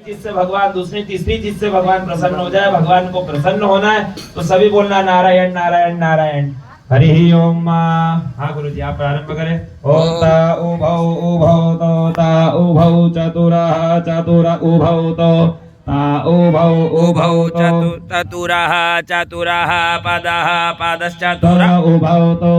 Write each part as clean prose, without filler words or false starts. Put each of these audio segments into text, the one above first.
चीज से भगवान, दूसरी तीसरी चीज से भगवान प्रसन्न हो जाए, भगवान को प्रसन्न होना है तो सभी बोलना नारायण नारायण नारायण। हरि ओम। हाँ गुरु जी आप प्रारंभ करें। ओम ता उभौ उभौ तो ता उभौ चतुरः चतुर उभौ तो ता उभौ उभौ चतुरः चतुरः पदः पदश्चतुर उभौ तो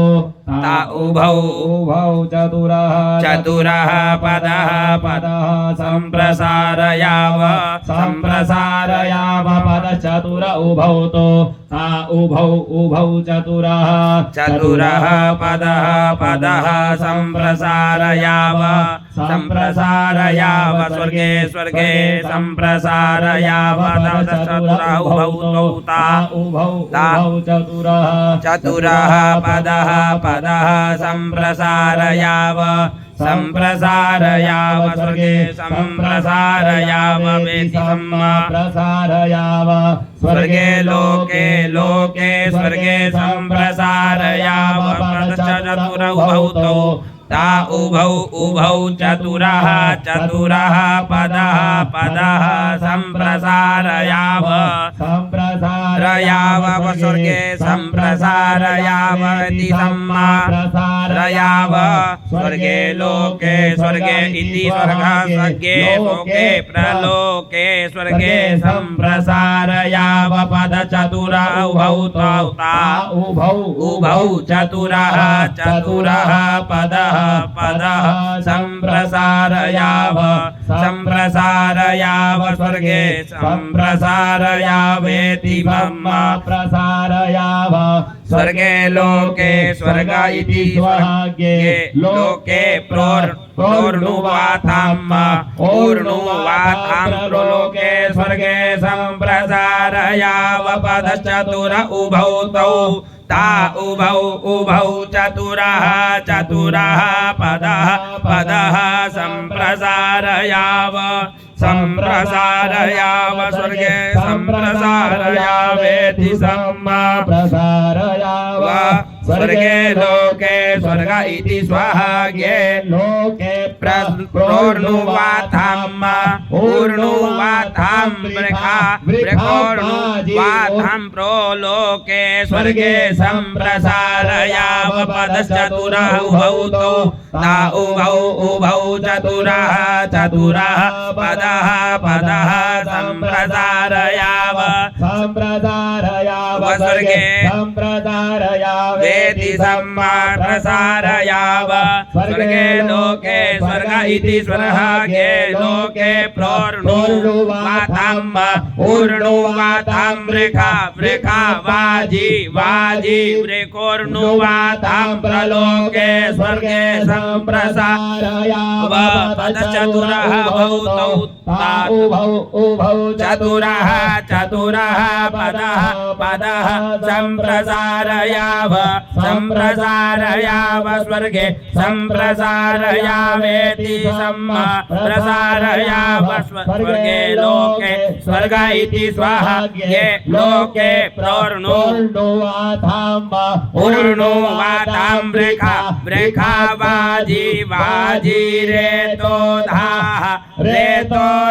ता उभौ उभौ चतुरः चतुरः पदः पदः संप्रसारयाव संप्रसारयाव पदश्चतुर उभौ तो ता उभौ उभौ चतुरः चतुरः पदः पदः संप्रसारयाव संप्रसारयाव स्वर्गे स्वर्गे संप्रसारयाव चतुरः उभौ ता उभौ चतुरः चतुरः पदः पदः संप्रसारयाव संप्रसारयाव स्वर्गे संप्रसारयाव वेति प्रसारयाव स्वर्गे लोके लोके स्वर्गे संप्रसारयाव चतुर उभौ तो ता उभौ उभौ चतुरः चतुरः पदः पदः संप्रसारयाव संप्रसारयाव स्वर्गे संप्रसारयाव इति संप्रसारयाव स्वर्गे लोके स्वर्गे इति स्वर्गः स्वर्गे लोके प्रलोके स्वर्गे संप्रसारयाव पद चतुर उभौ ता उभौ चतुरः चतुरः पदः पदः संप्रसारयाव संप्रसारयाव स्वर्गे संप्रसारयावेति प्रसारयाव स्वर्गे लोके स्वर्ग इति स्वर्गे लोके प्रोर्नुवाताम् ऊर्नुवाताम् प्रलोके स्वर्गे संप्रसारयाव पदश्चतुर उभौ तौ ता उभौ उभौ चतुरः चतुरः पदः पदः संप्रसारयाव संप्रसारयाव स्वर्गे संप्रसारयावेति संप्रसारयाव स्वर्गे लोके स्वर्ग इति स्वर्गे लोके प्रोर्नुवाताम् ऊर्नुवाताम् वृकोर्नुवाताम् प्रोलोके स्वर्गे संप्रसारयाव पदश्चतुरः उभौ तौ ता उभौ उभौ चतुरः चतुरः पदः पदः संप्रसारयाव स्वर्गे संप्रसारयावेति संप्रसारयाव स्वर्गे लोके स्वर्ग इति स्वर्गे लोके प्रोर्नुवाताम् ऊर्नुवाताम् वृखा वाजी वाजी वृकोर्नुवाताम् प्रलोके स्वर्गे संप्रसारयाव पदश्चतुरः उभौ तौ ता उभौ चतुरः चतुरः पदः पदः संप्रसारयाव संप्रसारयाव स्वर्गे संप्रसारयावेति संप्रसारयाव स्वर्गे लोके स्वर्ग इति स्वर्गे लोके ऊर्नुवाताम् वृखा वाजी वाजी रेतो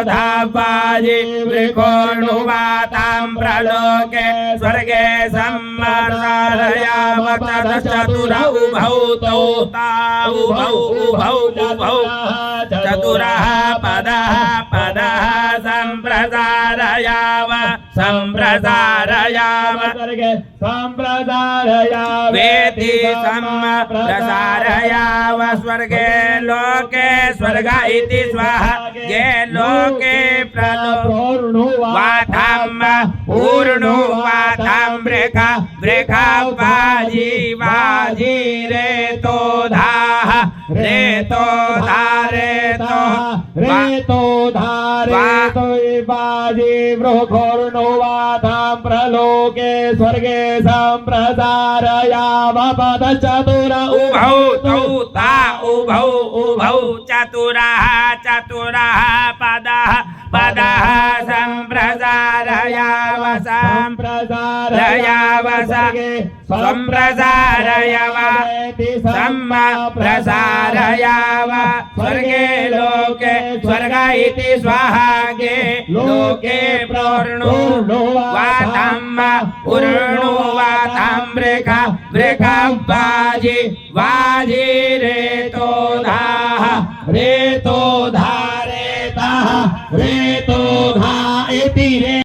धा वाजी वृकोर्नुवाताम् प्रलोके स्वर्गे संप्रसारयाव चतुर उभौ तौ ता उभौ उभौ उभौ चतुरः पदः पदः संप्रसारयाव संप्रसारयाव संप्रसारयावेति संप्रसारयाव स्वर्गे लोके स्वर्ग इति स्वर्गे लोके प्रोर्नुवाताम् ऊर्नुवाताम् वृखा वाजी वाजी रेतो धा रेतो बाजी वृकोर्नुवाताम् प्रलोके स्वर्गे संप्रसारयाव पदश्चतुर उभौ तौ ता उभौ उभौ चतुरः चतुरः पदः पदः संप्रसारयाव संप्रसारयाव संप्रसारय वा संप्रसारय वा स्वर्गे लोके स्वर्ग इति स्वाहागे लोके प्रोर्णो वातम् उर्णो वातम् वृका वाजि वाजि रेतो धाः रेतो धारेतः रेतो धा इति रे